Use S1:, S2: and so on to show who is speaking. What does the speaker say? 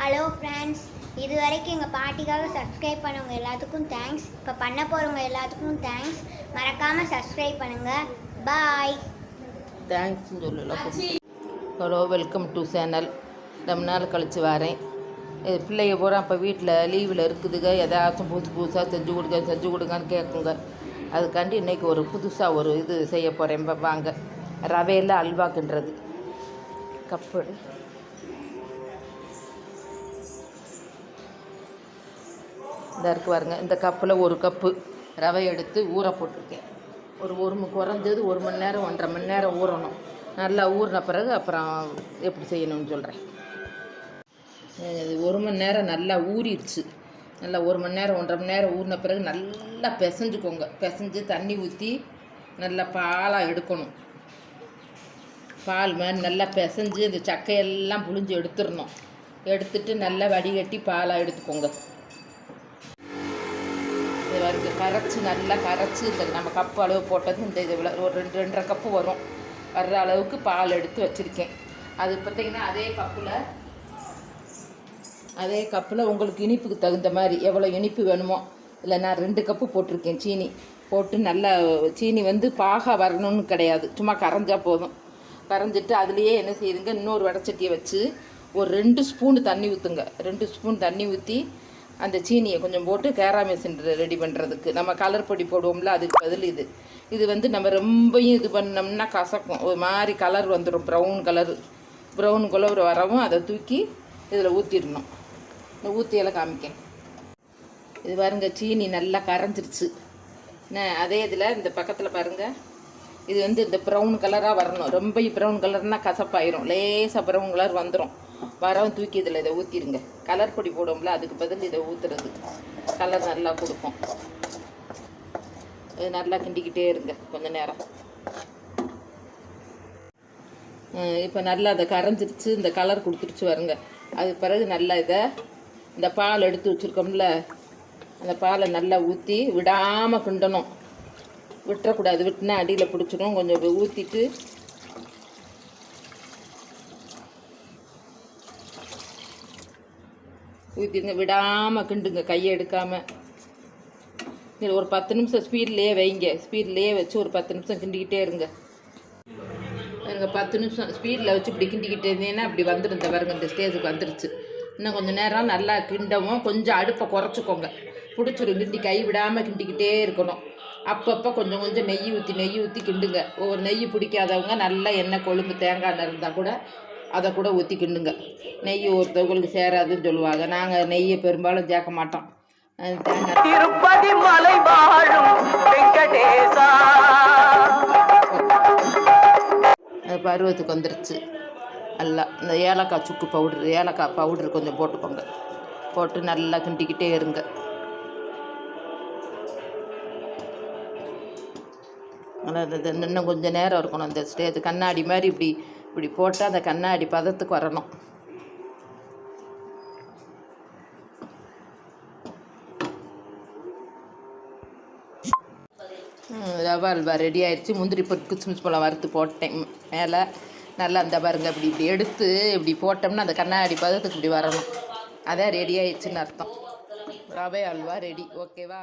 S1: Hello friends, இது வரைக்கும் எங்கள் பாட்டிக்காக சப்ஸ்கிரைப் பண்ணவங்க எல்லாத்துக்கும் தேங்க்ஸ். இப்போ பண்ண போகிறவங்க எல்லாத்துக்கும் தேங்க்ஸ். மறக்காமல் சப்ஸ்கிரைப் பண்ணுங்கள். பாய்.
S2: தேங்க்ஸ்ன்னு சொல்லலாம். Hello, welcome to channel. ரொம்ப நாள் கழித்து வரேன். பிள்ளைங்க பூரா இப்போ வீட்டில் லீவில் இருக்குதுங்க. எதாச்சும் புதுசாக செஞ்சு கொடுங்கன்னு கேட்குங்க. அதுக்காண்டி இன்றைக்கி ஒரு புதுசாக ஒரு இது செய்ய போகிறேன். வாங்க, ரவையில் அல்வாக்குன்றது. கப்பு இந்த இருக்கு பாருங்க. இந்த கப்பில் ஒரு கப்பு ரவை எடுத்து ஊற போட்டிருக்கேன். குறைஞ்சது 1 மணி நேரம் 1.5 மணி நேரம் ஊறணும். நல்லா ஊறின பிறகு அப்புறம் எப்படி செய்யணும்னு சொல்கிறேன். இது 1 மணி நேரம் நல்லா ஊறிடுச்சு. நல்லா 1 மணி நேரம் 1.5 மணி நேரம் ஊறின பிறகு நல்லா பிசைஞ்சுக்கோங்க. பிசைஞ்சு தண்ணி ஊற்றி நல்லா பாலாக எடுக்கணும். பால் மாதிரி நல்லா பிசைஞ்சு இந்த சக்கையெல்லாம் புழிஞ்சு எடுத்துடணும். எடுத்துட்டு நல்லா வடிகட்டி பாலாக எடுத்துக்கோங்க. இது வரைக்கும் நல்லா கரைச்சி இந்த நம்ம கப்பு அளவு போட்டது இந்த இது ஒரு 2.5 கப்பு வர்ற அளவுக்கு பால் எடுத்து வச்சுருக்கேன். அது பார்த்திங்கன்னா அதே கப்பில் உங்களுக்கு இனிப்புக்கு தகுந்த மாதிரி எவ்வளோ இனிப்பு வேணுமோ. இல்லை நான் 2 கப்பு போட்டிருக்கேன். சீனி போட்டு நல்லா சீனி பாகா வரணும்னு கிடையாது, சும்மா கரைஞ்சா போதும். கரைஞ்சிட்டு அதுலேயே என்ன செய்யுதுங்க, இன்னொரு வடைச்சட்டியை வச்சு ஒரு 2 ஸ்பூன் தண்ணி ஊற்றுங்க. 2 ஸ்பூன் தண்ணி ஊற்றி அந்த சீனியை கொஞ்சம் போட்டு கேராமேசன் ரெடி பண்ணுறதுக்கு நம்ம கலர் பொடி போடுவோம்ல, அதுக்கு பதில் இது நம்ம ரொம்பவும் இது பண்ணோம்னா கசக்கும். ஒரு மாதிரி கலர் வந்துடும், ப்ரௌன் கலர் வரவும் அதை தூக்கி இதில் ஊற்றிடணும். இந்த ஊற்றியெல்லாம் காமிக்கேன். இது பாருங்க, சீனி நல்லா கரைஞ்சிருச்சு. அதே இதில் இந்த பக்கத்தில் பாருங்கள், இது இந்த ப்ரௌன் கலராக வரணும். ரொம்ப ப்ரௌன் கலர்னால் கசப்பாயிரும். லேசாக ப்ரௌன் கலர் வந்துடும். வரவும் தூக்கி இதில் இதை ஊற்றிடுங்க. கலர் பொடி போடுவோம்ல, அதுக்கு பதில் இதை ஊற்றுறது கலர் நல்லா கொடுக்கும். இது நல்லா கிண்டிக்கிட்டே இருங்க கொஞ்சம் நேரம். இப்போ நல்லா அதை கரைஞ்சிருச்சு, இந்த கலர் கொடுத்துருச்சு வருங்க. அதுக்கு பிறகு நல்லா இந்த பால் எடுத்து வச்சுருக்கோம்ல, அந்த பாலை நல்லா ஊற்றி விடாமல் கிண்டணும். விட்டுறக்கூடாது, விட்டுனா அடியில் பிடிச்சிடும். கொஞ்சம் ஊற்றிட்டு ஊற்றிங்க, விடாமல் கிண்டுங்க, கையை எடுக்காமல். இதில் ஒரு 10 நிமிஷம் ஸ்பீட்லேயே வைங்க. ஸ்பீட்லேயே வச்சு ஒரு 10 நிமிஷம் கிண்டிக்கிட்டே இருங்க. 10 நிமிஷம் ஸ்பீடில் வச்சு இப்படி கிண்டிக்கிட்டே இருந்தீங்கன்னா அப்படி வந்துடும். இந்த பாருங்க, இந்த ஸ்டேஜுக்கு வந்துருச்சு. இன்னும் கொஞ்சம் நேரம் நல்லா கிண்டவும். கொஞ்சம் அடுப்பை குறைச்சிக்கோங்க, பிடிச்சிரும். கிண்டி கை விடாமல் கிண்டிக்கிட்டே இருக்கணும். அப்பப்போ கொஞ்சம் கொஞ்சம் நெய் ஊற்றி கிண்டுங்க. ஒவ்வொரு நெய் பிடிக்காதவங்க நல்லா எண்ணெய் கொழும்பு தேங்காய் இருந்தால் கூட அதை கூட ஊற்றி கிண்டுங்க. நெய் ஒருத்தவங்களுக்கு சேராதுன்னு சொல்லுவாங்க. நாங்கள் நெய்யை பெரும்பாலும் சேர்க்க மாட்டோம். திருப்பதி மலை வாழும் வெங்கடேசா. அது பருவத்துக்கு வந்துருச்சு. நல்லா இந்த ஏலக்காய் சுக்கு ஏலக்காய் பவுட்ரு கொஞ்சம் போட்டுக்கோங்க. போட்டு நல்லா கிண்டிக்கிட்டே இருங்க. இன்னும் கொஞ்சம் நேரம் இருக்கணும். இந்த ஸ்டேஜ் கண்ணாடி மாதிரி இப்படி போட்டால் அந்த கண்ணாடி பதத்துக்கு வரணும். ரவா அல்வா ரெடி ஆயிடுச்சு. முந்திரி பருப்பு கிஸ்மிஸ் பழம் வறுத்து போட்டேன் மேலே. நல்லா அந்த பாருங்க, இப்படி எடுத்து இப்படி போட்டோம்னா அந்த கண்ணாடி பதத்துக்கு இப்படி வரணும். அதான் ரெடி ஆயிடுச்சுன்னு அர்த்தம். ரவை அல்வா ரெடி. ஓகேவா?